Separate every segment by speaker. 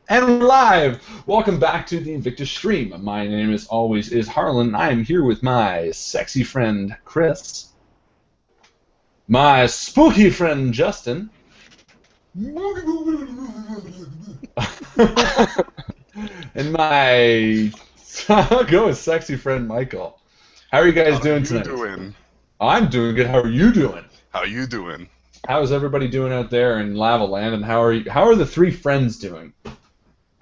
Speaker 1: And live! Welcome back to the Invictus stream. My name, as always, is Harlan. I am here with my sexy friend, Chris. My spooky friend, Justin. And my I'll go with sexy friend, Michael. How are you guys
Speaker 2: How
Speaker 1: doing
Speaker 2: you
Speaker 1: tonight?
Speaker 2: doing?
Speaker 1: I'm doing good. How are you doing?
Speaker 2: How you doing?
Speaker 1: How's everybody doing out there in Lava Land? And how are the three friends doing?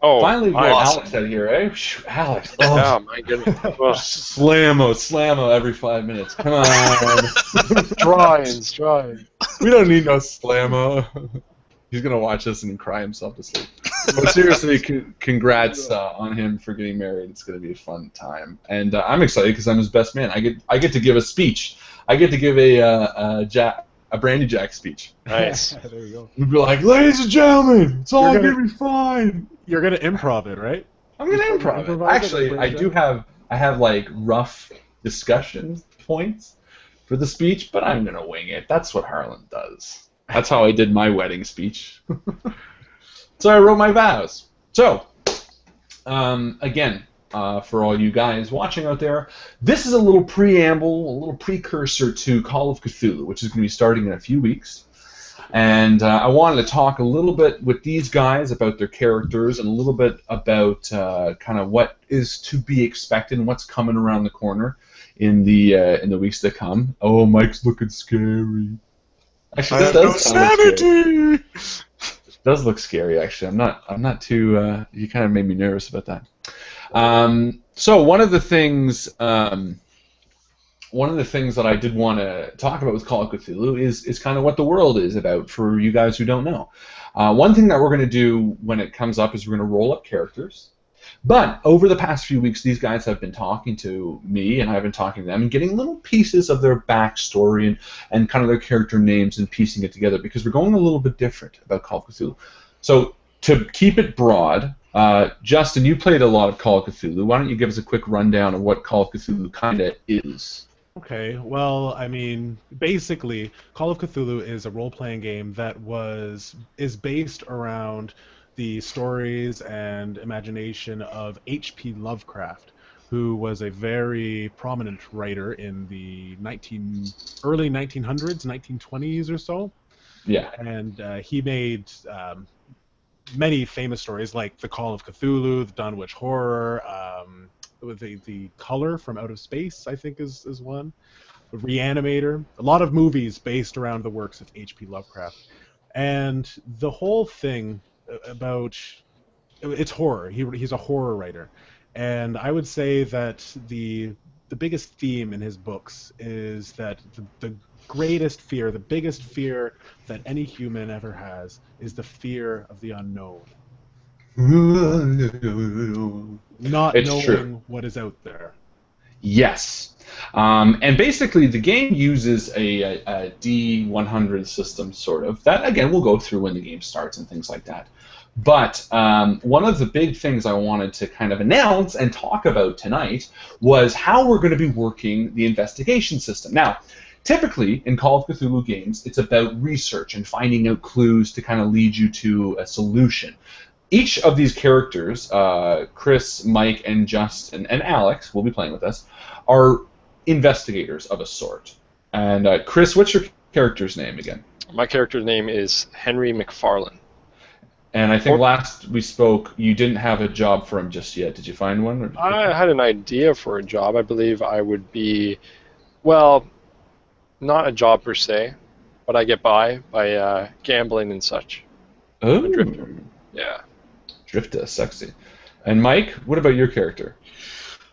Speaker 3: Oh,
Speaker 1: Finally, we get
Speaker 3: I,
Speaker 1: Alex out here, eh? Phew, Alex.
Speaker 3: yeah,
Speaker 1: Oh,
Speaker 3: my goodness. Well,
Speaker 1: slammo every 5 minutes. Come on.
Speaker 3: trying.
Speaker 1: We don't need no slammo. He's going to watch us and cry himself to sleep. But seriously, congrats on him for getting married. It's going to be a fun time. And I'm excited because I'm his best man. I get to give a speech. I get to give a Brandy Jack speech.
Speaker 3: Nice.
Speaker 4: There you go.
Speaker 1: We'd be like, ladies and gentlemen, it's all
Speaker 4: You're
Speaker 1: going
Speaker 4: gonna-
Speaker 1: to be fine.
Speaker 4: You're gonna improv it, right?
Speaker 1: I'm gonna
Speaker 4: You're
Speaker 1: improv it.
Speaker 4: improvise it
Speaker 1: Actually,
Speaker 4: and
Speaker 1: I
Speaker 4: break
Speaker 1: do
Speaker 4: it?
Speaker 1: have like rough discussion points for the speech, but I'm gonna wing it. That's what Harlan does. That's how I did my wedding speech. So I wrote my vows. So, again, for all you guys watching out there, this is a little preamble, a little precursor to Call of Cthulhu, which is going to be starting in a few weeks. And I wanted to talk a little bit with these guys about their characters and a little bit about kind of what is to be expected and what's coming around the corner in the weeks to come. Oh, Mike's looking scary. Actually,
Speaker 2: I have
Speaker 1: that
Speaker 2: no
Speaker 1: does kinda look scary.
Speaker 2: sanity.
Speaker 1: It does look scary, actually. I'm not too. You kind of made me nervous about that. So one of the things that I did want to talk about with Call of Cthulhu is kind of what the world is about for you guys who don't know. One thing that we're going to do when it comes up is we're going to roll up characters. But over the past few weeks, these guys have been talking to me, and I've been talking to them, and getting little pieces of their backstory and kind of their character names and piecing it together, because we're going a little bit different about Call of Cthulhu. So to keep it broad, Justin, you played a lot of Call of Cthulhu. Why don't you give us a quick rundown of what Call of Cthulhu kind of is?
Speaker 4: Okay. Well, I mean, basically, Call of Cthulhu is a role-playing game that is based around the stories and imagination of H.P. Lovecraft, who was a very prominent writer in the early 1900s, 1920s or so.
Speaker 1: Yeah.
Speaker 4: And he made many famous stories like The Call of Cthulhu, The Dunwich Horror, with the Color from Out of Space, I think is one. Reanimator. A lot of movies based around the works of H.P. Lovecraft. And the whole thing about it's horror. He's a horror writer. And I would say that the biggest theme in his books is that the greatest fear, the biggest fear that any human ever has is the fear of the unknown. Not
Speaker 1: It's
Speaker 4: knowing
Speaker 1: true.
Speaker 4: what is out there.
Speaker 1: Yes. And basically, the game uses a D100 system, sort of. That, again, we'll go through when the game starts and things like that. But one of the big things I wanted to kind of announce and talk about tonight was how we're going to be working the investigation system. Now, typically, in Call of Cthulhu games, it's about research and finding out clues to kind of lead you to a solution. Each of these characters, Chris, Mike, and Justin, and Alex, will be playing with us, are investigators of a sort. And Chris, what's your character's name again?
Speaker 3: My character's name is Henry McFarlane.
Speaker 1: And I think last we spoke, you didn't have a job for him just yet. Did you find one? Or
Speaker 3: I had an idea for a job. I believe I would be, well, not a job per se, but I get by gambling and such.
Speaker 1: Oh,
Speaker 3: A drifter. Yeah.
Speaker 1: Drifter, sexy. And Mike, what about your character?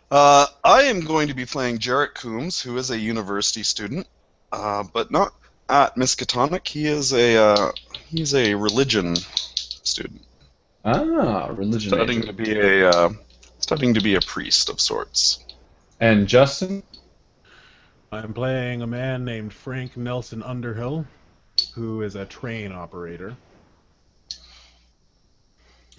Speaker 2: I am going to be playing Jarrett Coombs, who is a university student, but not at Miskatonic. He's a religion student,
Speaker 1: Ah, religion
Speaker 2: studying
Speaker 1: major.
Speaker 2: to be a priest of sorts.
Speaker 1: And Justin?
Speaker 4: I'm playing a man named Frank Nelson Underhill, who is a train operator.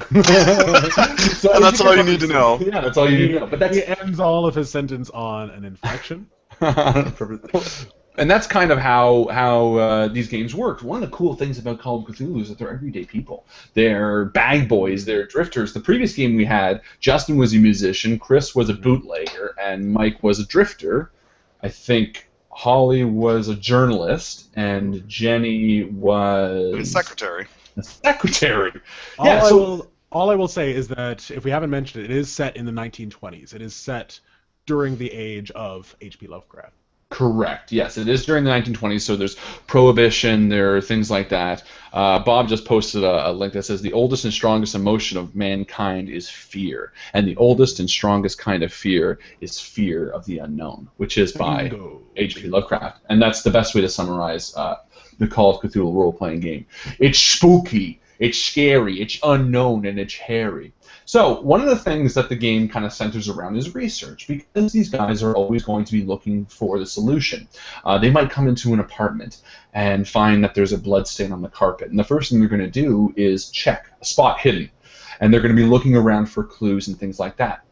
Speaker 1: So
Speaker 2: And that's all you need to know.
Speaker 1: Yeah, that's all you need to know. But that's
Speaker 4: He ends all of his sentence on an inflection.
Speaker 1: and And that's kind of how these games work. One of the cool things about Call of Cthulhu is that they're everyday people. They're bag boys. They're drifters. The previous game we had, Justin was a musician, Chris was a bootlegger, and Mike was a drifter. I think Holly was a journalist, and Jenny was
Speaker 2: A secretary.
Speaker 1: a secretary.
Speaker 4: All I will say is that if we haven't mentioned it, it is set in the 1920s. It is set during the age of H.P. Lovecraft.
Speaker 1: Correct. Yes, it is during the 1920s, so there's prohibition, there are things like that. Bob just posted a link that says the oldest and strongest emotion of mankind is fear, and the oldest and strongest kind of fear is fear of the unknown, which is by H.P. Lovecraft, and that's the best way to summarize the Call of Cthulhu role-playing game. It's spooky, it's scary, it's unknown, and it's hairy. So one of the things that the game kind of centers around is research, because these guys are always going to be looking for the solution. They might come into an apartment and find that there's a blood stain on the carpet, and the first thing they're going to do is check a spot hidden, and they're going to be looking around for clues and things like that.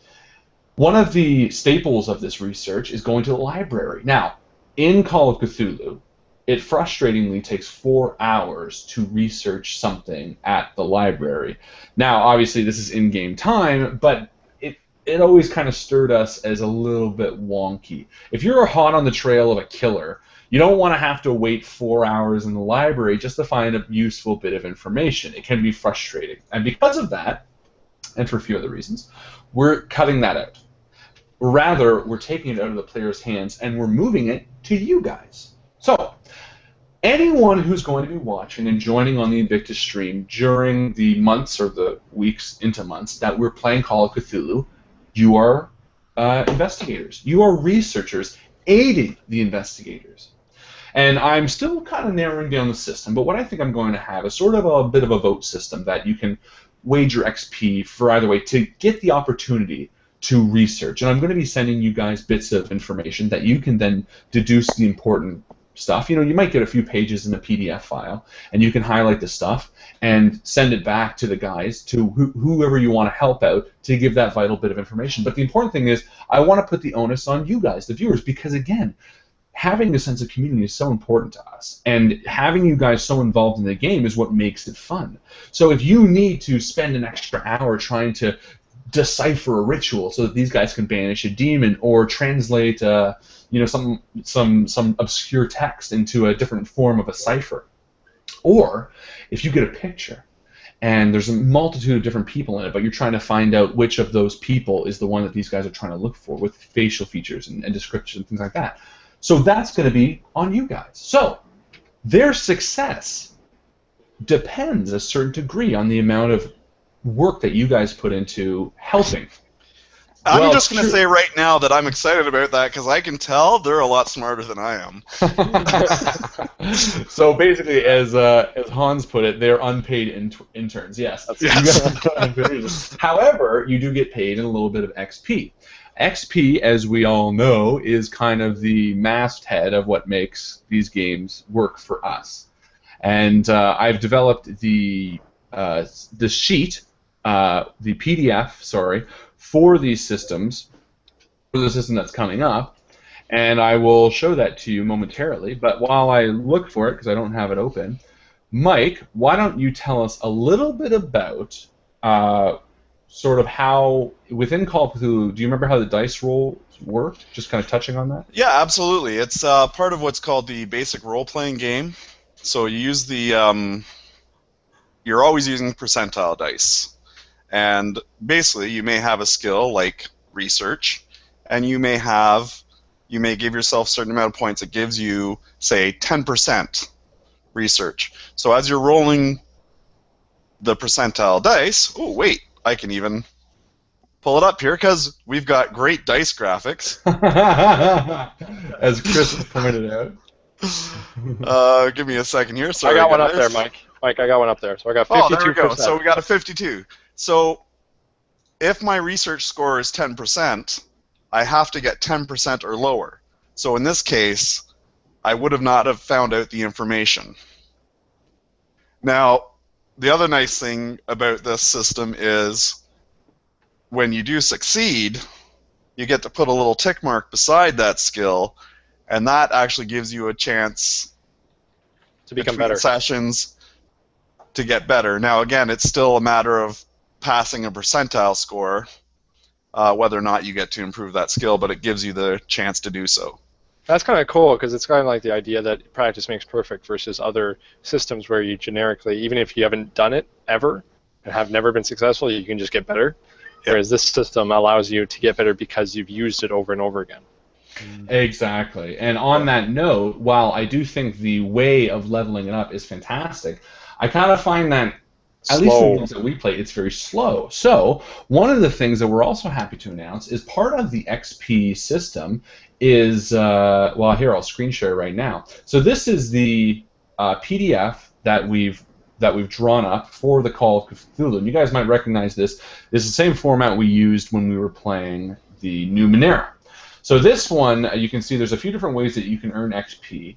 Speaker 1: One of the staples of this research is going to the library. Now, in Call of Cthulhu, it frustratingly takes 4 hours to research something at the library. Now, obviously, this is in-game time, but it always kind of stirred us as a little bit wonky. If you're hot on the trail of a killer, you don't want to have to wait 4 hours in the library just to find a useful bit of information. It can be frustrating. And because of that, and for a few other reasons, we're cutting that out. Rather, we're taking it out of the player's hands and we're moving it to you guys. So, anyone who's going to be watching and joining on the Invictus stream during the months or the weeks into months that we're playing Call of Cthulhu, you are investigators. You are researchers aiding the investigators. And I'm still kind of narrowing down the system, but what I think I'm going to have is sort of a bit of a vote system that you can wager XP for either way to get the opportunity to research. And I'm going to be sending you guys bits of information that you can then deduce the important stuff. You know, you might get a few pages in a PDF file, and you can highlight the stuff and send it back to the guys, to whoever you want to help out, to give that vital bit of information. But the important thing is, I want to put the onus on you guys, the viewers, because again, having a sense of community is so important to us, and having you guys so involved in the game is what makes it fun. So if you need to spend an extra hour trying to decipher a ritual so that these guys can banish a demon or translate some obscure text into a different form of a cipher, or if you get a picture and there's a multitude of different people in it, but you're trying to find out which of those people is the one that these guys are trying to look for with facial features and description and things like that. So that's going to be on you guys. So their success depends a certain degree on the amount of work that you guys put into helping.
Speaker 2: I'm just going to say right now that I'm excited about that because I can tell they're a lot smarter than I am.
Speaker 1: So basically, as Hans put it, they're unpaid interns. Yes. Yes. However, you do get paid in a little bit of XP. XP, as we all know, is kind of the masthead of what makes these games work for us. And I've developed the sheet, the PDF, sorry, for these systems, for the system that's coming up, and I will show that to you momentarily. But while I look for it, because I don't have it open, Mike, why don't you tell us a little bit about sort of how, within Call of Cthulhu, do you remember how the dice rolls worked? Just kind of touching on that?
Speaker 2: Yeah, absolutely. It's part of what's called the basic role-playing game. So you use the, you're always using percentile dice. And basically, you may have a skill like research, and you may give yourself a certain amount of points. It gives you, say, 10% research. So as you're rolling the percentile dice, oh wait, I can even pull it up here because we've got great dice graphics.
Speaker 1: As Chris has pointed out.
Speaker 2: Give me a second here. Sorry,
Speaker 3: I got one up there, Mike. Mike, I got one up there. So I got 52%.
Speaker 2: Oh, there we go. So we got a 52. So if my research score is 10%, I have to get 10% or lower. So in this case, I would have not have found out the information. Now, the other nice thing about this system is when you do succeed, you get to put a little tick mark beside that skill, and that actually gives you a chance
Speaker 3: To become
Speaker 2: between
Speaker 3: better.
Speaker 2: sessions to get better. Now, again, it's still a matter of passing a percentile score, whether or not you get to improve that skill, but it gives you the chance to do so.
Speaker 3: That's kind of cool because it's kind of like the idea that practice makes perfect versus other systems where you generically, even if you haven't done it ever and have never been successful, you can just get better. Whereas this system allows you to get better because you've used it over and over again.
Speaker 1: Exactly. And on that note, while I do think the way of leveling it up is fantastic, I kind of find that, at least the
Speaker 3: Slow.
Speaker 1: ones that we play, it's very slow. So one of the things that we're also happy to announce is part of the XP system is, well, here, I'll screen share right now. So this is the PDF that we've drawn up for the Call of Cthulhu. And you guys might recognize this. This is the same format we used when we were playing the Numenera. So this one, you can see there's a few different ways that you can earn XP.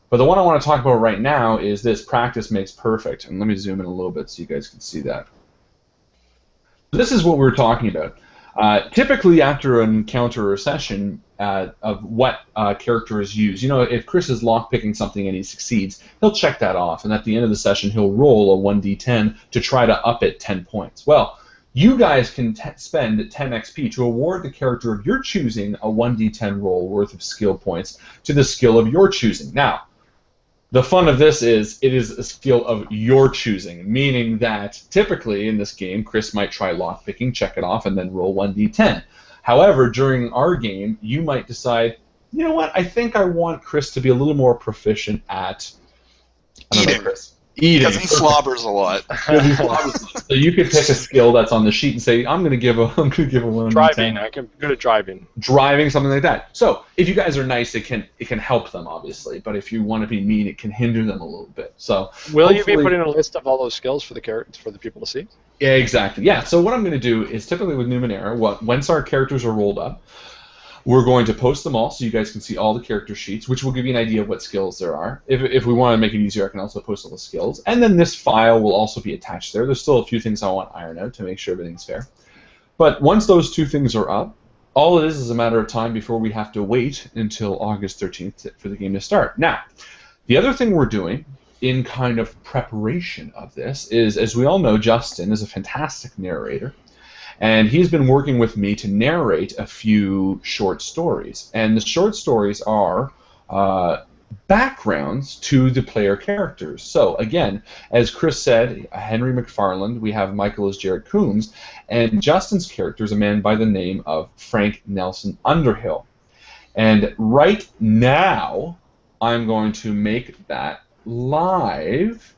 Speaker 1: But the one I want to talk about right now is this: practice makes perfect. And let me zoom in a little bit so you guys can see that. This is what we're talking about. Typically, after an encounter or session of what character is used, you know, if Chris is lockpicking something and he succeeds, he'll check that off. And at the end of the session, he'll roll a 1d10 to try to up it 10 points. Well, you guys can spend 10 XP to award the character of your choosing a 1d10 roll worth of skill points to the skill of your choosing. Now, the fun of this is it is a skill of your choosing, meaning that typically in this game, Chris might try lockpicking, check it off, and then roll 1d10. However, during our game, you might decide, you know what, I think I want Chris to be a little more proficient at
Speaker 2: Eating.
Speaker 1: Chris. Eating.
Speaker 2: Because he slobbers a lot.
Speaker 1: So you could pick a skill that's on the sheet and say, I'm going to give a 1d10.
Speaker 3: Driving. I can go to driving.
Speaker 1: Driving, something like that. So if you guys are nice, it can help them, obviously. But if you want to be mean, it can hinder them a little bit. So
Speaker 3: will you be putting a list of all those skills for the people to see?
Speaker 1: Yeah, exactly. Yeah. So what I'm going to do is typically with Numenera, once our characters are rolled up, we're going to post them all so you guys can see all the character sheets, which will give you an idea of what skills there are. If we want to make it easier, I can also post all the skills. And then this file will also be attached there. There's still a few things I want to iron out to make sure everything's fair. But once those two things are up, all it is a matter of time before we have to wait until August 13th for the game to start. Now, the other thing we're doing in kind of preparation of this is, as we all know, Justin is a fantastic narrator. And he's been working with me to narrate a few short stories. And the short stories are backgrounds to the player characters. So, again, as Chris said, Henry McFarland, we have Michael as Jarrett Coombs, and Justin's character is a man by the name of Frank Nelson Underhill. And right now, I'm going to make that live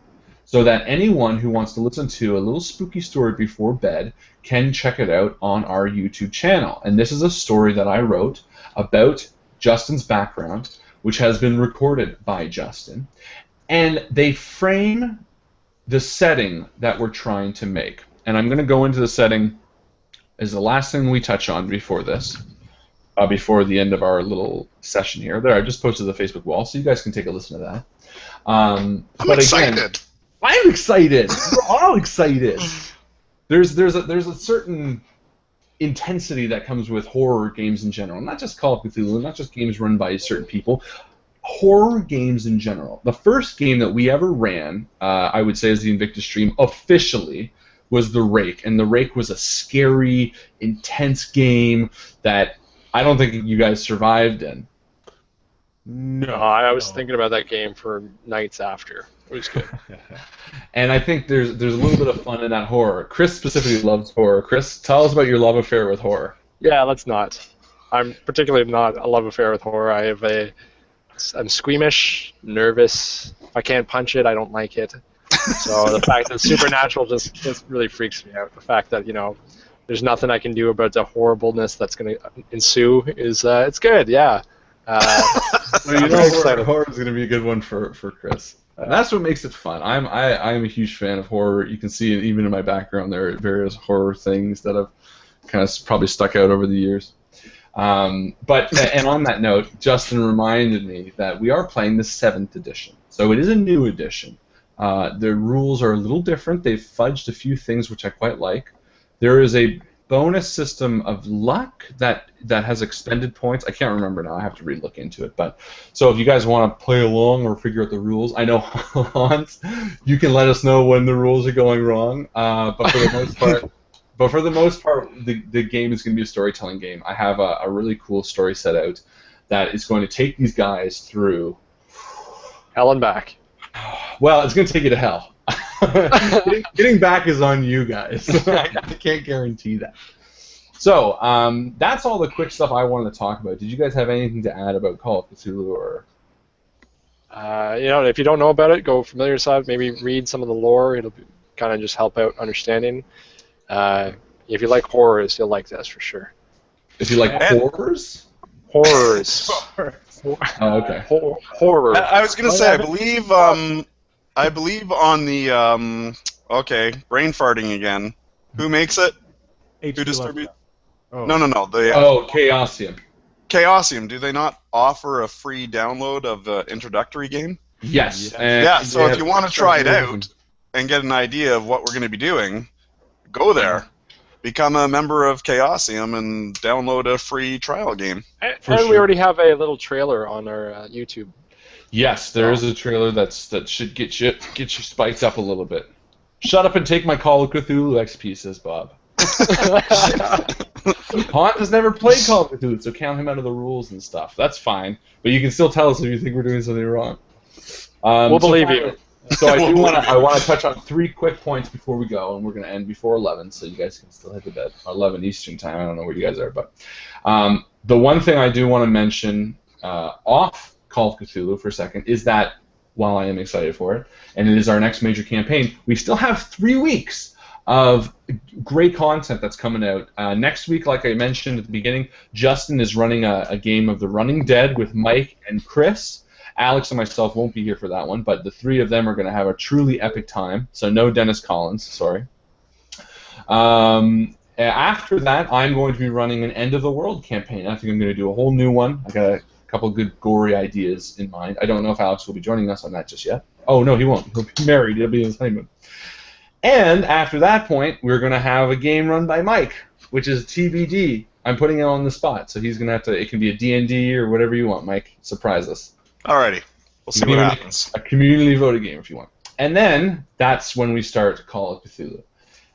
Speaker 1: so that anyone who wants to listen to a little spooky story before bed can check it out on our YouTube channel. And this is a story that I wrote about Justin's background, which has been recorded by Justin. And they frame the setting that we're trying to make. And I'm going to go into the setting as the last thing we touch on before this, before the end of our little session here. There, I just posted the Facebook wall, so you guys can take a listen to that.
Speaker 2: I'm
Speaker 1: but
Speaker 2: excited.
Speaker 1: Again, I'm excited. We're all excited. There's a certain intensity that comes with horror games in general, not just Call of Cthulhu, not just games run by certain people. Horror games in general. The first game that we ever ran, I would say, as the Invictus stream officially, was The Rake, and The Rake was a scary, intense game that I don't think you guys survived in.
Speaker 3: No, I was thinking about that game for nights after. It was good.
Speaker 1: And I think there's a little bit of fun in that horror. Chris specifically loves horror. Chris, tell us about your love affair with horror.
Speaker 3: Yeah, let's not. I'm particularly not a love affair with horror. I'm squeamish, nervous. If I can't punch it, I don't like it. So the fact that supernatural just really freaks me out. The fact that, there's nothing I can do about the horribleness that's going to ensue is it's good, yeah.
Speaker 1: Horror is going to be a good one for Chris. And that's what makes it fun. I'm a huge fan of horror. You can see it even in my background. There are various horror things that have kind of probably stuck out over the years. And on that note, Justin reminded me that we are playing the 7th edition. So it is a new edition. The rules are a little different. They've fudged a few things which I quite like. There is a bonus system of luck that has expended points. I can't remember now. I have to look into it. But so if you guys want to play along or figure out the rules, I know Hans, you can let us know when the rules are going wrong. But for the most part, the game is going to be a storytelling game. I have a really cool story set out that is going to take these guys through
Speaker 3: hell and back.
Speaker 1: Well, it's going to take you to hell. Getting back is on you guys. I can't guarantee that. So that's all the quick stuff I wanted to talk about. Did you guys have anything to add about Call of Cthulhu? Or
Speaker 3: if you don't know about it, go familiar side. Maybe read some of the lore. It'll kind of just help out understanding. If you like horrors, you'll like this for sure.
Speaker 1: If you like horrors?
Speaker 3: Horrors.
Speaker 1: Oh, okay.
Speaker 3: Horror.
Speaker 2: I was going to say, I believe on the brain farting again. Who makes it? Who distributes?
Speaker 4: Oh.
Speaker 2: No.
Speaker 1: Chaosium.
Speaker 2: Chaosium. Do they not offer a free download of the introductory game?
Speaker 1: Yes.
Speaker 2: Yeah. So if you want to try it out and get an idea of what we're going to be doing, go there. Become a member of Chaosium and download a free trial game.
Speaker 3: And we already have a little trailer on our YouTube.
Speaker 1: Yes, there is a trailer that should get you spiked up a little bit. Shut up and take my Call of Cthulhu XP, says Bob. Hans has never played Call of Cthulhu, so count him out of the rules and stuff. That's fine, but you can still tell us if you think we're doing something wrong.
Speaker 3: We'll believe you.
Speaker 1: So I want to touch on 3 quick points before we go, and we're going to end before 11, so you guys can still hit the bed. 11 Eastern time. I don't know where you guys are, but the one thing I do want to mention off Call of Cthulhu for a second is that while I am excited for it, and it is our next major campaign, we still have 3 weeks of great content that's coming out. Next week, like I mentioned at the beginning, Justin is running a game of The Running Dead with Mike and Chris. Alex and myself won't be here for that one, but the 3 of them are going to have a truly epic time. So no Dennis Collins, sorry. After that, I'm going to be running an End of the World campaign. I think I'm going to do a whole new one. I got a couple good gory ideas in mind. I don't know if Alex will be joining us on that just yet. Oh, no, he won't. He'll be married. He'll be in his honeymoon. And after that point, we're going to have a game run by Mike, which is TBD. I'm putting it on the spot, so he's going to have to, it can be a D&D or whatever you want, Mike. Surprise us.
Speaker 2: Alrighty. We'll see what happens.
Speaker 1: A community voted game if you want. And then that's when we start Call of Cthulhu.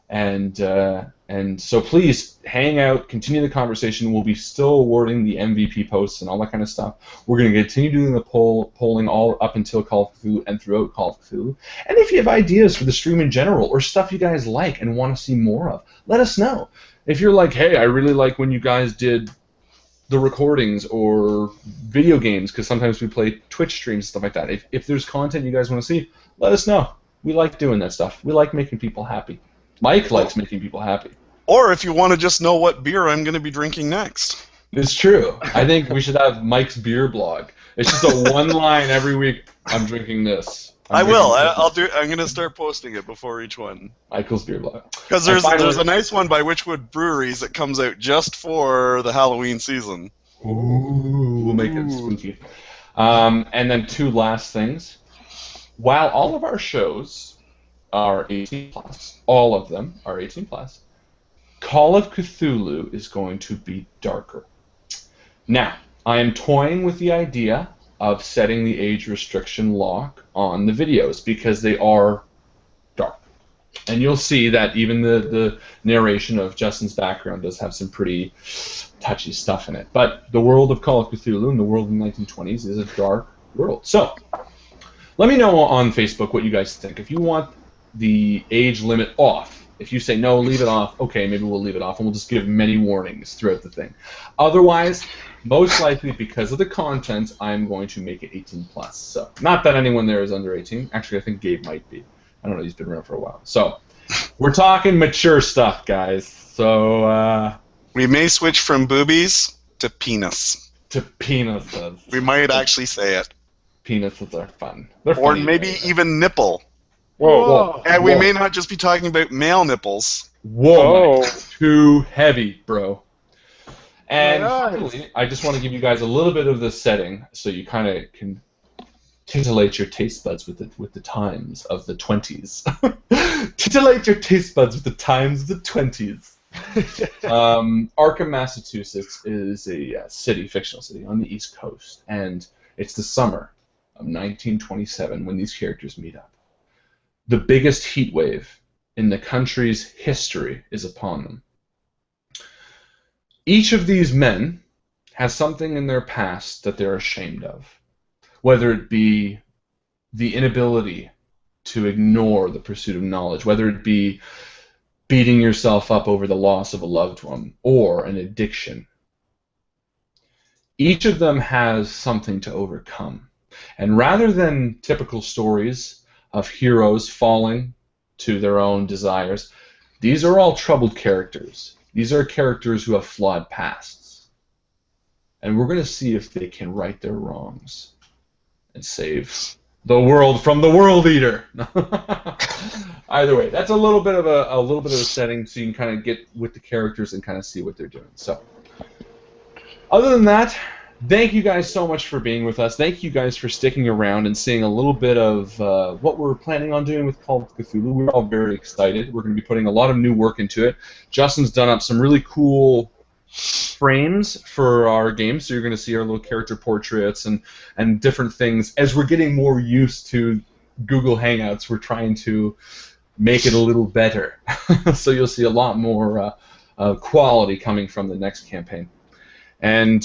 Speaker 1: And so please hang out, continue the conversation. We'll be still awarding the MVP posts and all that kind of stuff. We're going to continue doing the polling all up until Call of Cthulhu and throughout Call of Cthulhu. And if you have ideas for the stream in general or stuff you guys like and want to see more of, let us know. If you're like, hey, I really like when you guys did the recordings or video games, because sometimes we play Twitch streams and stuff like that. If there's content you guys want to see, let us know. We like doing that stuff. We like making people happy. Mike likes making people happy.
Speaker 2: Or if you want to just know what beer I'm going to be drinking next.
Speaker 1: It's true. I think we should have Mike's beer blog. It's just a one line every week. I'm drinking this.
Speaker 2: I will. I'll do. I'm going to start posting it before each one.
Speaker 1: Michael's beer blog.
Speaker 2: Because there's a nice one by Witchwood Breweries that comes out just for the Halloween season.
Speaker 1: Ooh, we'll make it spooky. And then 2 last things. While all of our shows are 18 plus, all of them are 18 plus, Call of Cthulhu is going to be darker. Now, I am toying with the idea of setting the age restriction lock on the videos because they are dark. And you'll see that even the narration of Justin's background does have some pretty touchy stuff in it. But the world of Call of Cthulhu and the world in the 1920s is a dark world. So, let me know on Facebook what you guys think. If you want the age limit off, if you say no, leave it off, okay, maybe we'll leave it off, and we'll just give many warnings throughout the thing. Otherwise, most likely because of the content, I'm going to make it 18 plus. So, not that anyone there is under 18. Actually, I think Gabe might be. I don't know, he's been around for a while. So, we're talking mature stuff, guys. So,
Speaker 2: we may switch from boobies to penis.
Speaker 1: To penises.
Speaker 2: We might actually say it.
Speaker 1: Penises are fun. They're
Speaker 2: or
Speaker 1: funny,
Speaker 2: maybe
Speaker 1: right?
Speaker 2: even nipple.
Speaker 1: Whoa.
Speaker 2: And we may not just be talking about male nipples.
Speaker 1: Whoa. Too heavy, bro. And finally, I just want to give you guys a little bit of the setting so you kind of can titillate your taste buds with the times of the 20s. Titillate your taste buds with the times of the 20s. Arkham, Massachusetts is a fictional city on the East Coast, and it's the summer of 1927 when these characters meet up. The biggest heat wave in the country's history is upon them. Each of these men has something in their past that they're ashamed of, whether it be the inability to ignore the pursuit of knowledge, whether it be beating yourself up over the loss of a loved one, or an addiction. Each of them has something to overcome. And rather than typical stories of heroes falling to their own desires, these are all troubled characters. These are characters who have flawed pasts. And we're going to see if they can right their wrongs and save the world from the World Eater. Either way, that's a little bit of a setting, so you can kind of get with the characters and kind of see what they're doing. So, other than that, thank you guys so much for being with us. Thank you guys for sticking around and seeing a little bit of what we're planning on doing with Call of Cthulhu. We're all very excited. We're going to be putting a lot of new work into it. Justin's done up some really cool frames for our game, so you're going to see our little character portraits and different things. As we're getting more used to Google Hangouts, we're trying to make it a little better. So you'll see a lot more quality coming from the next campaign. And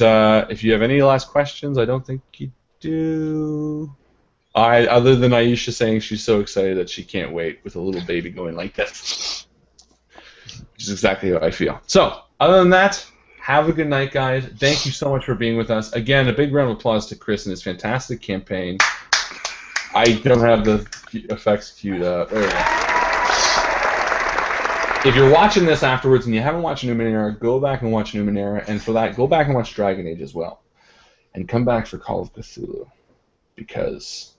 Speaker 1: if you have any last questions, I don't think you do. Other than Aisha saying she's so excited that she can't wait with a little baby going like this, which is exactly how I feel. So, other than that, have a good night, guys. Thank you so much for being with us. Again, a big round of applause to Chris and his fantastic campaign. I don't have the effects queued up. There we go. If you're watching this afterwards and you haven't watched Numenera, go back and watch Numenera, and for that, go back and watch Dragon Age as well. And come back for Call of Cthulhu. Because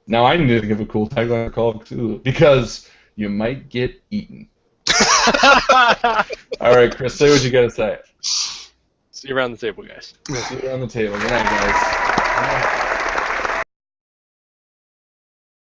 Speaker 1: now I need to think of a cool tagline for Call of Cthulhu. Because you might get eaten. All right, Chris, say what you got to say.
Speaker 3: See you around the table, guys.
Speaker 1: See you around the table. Good night, guys.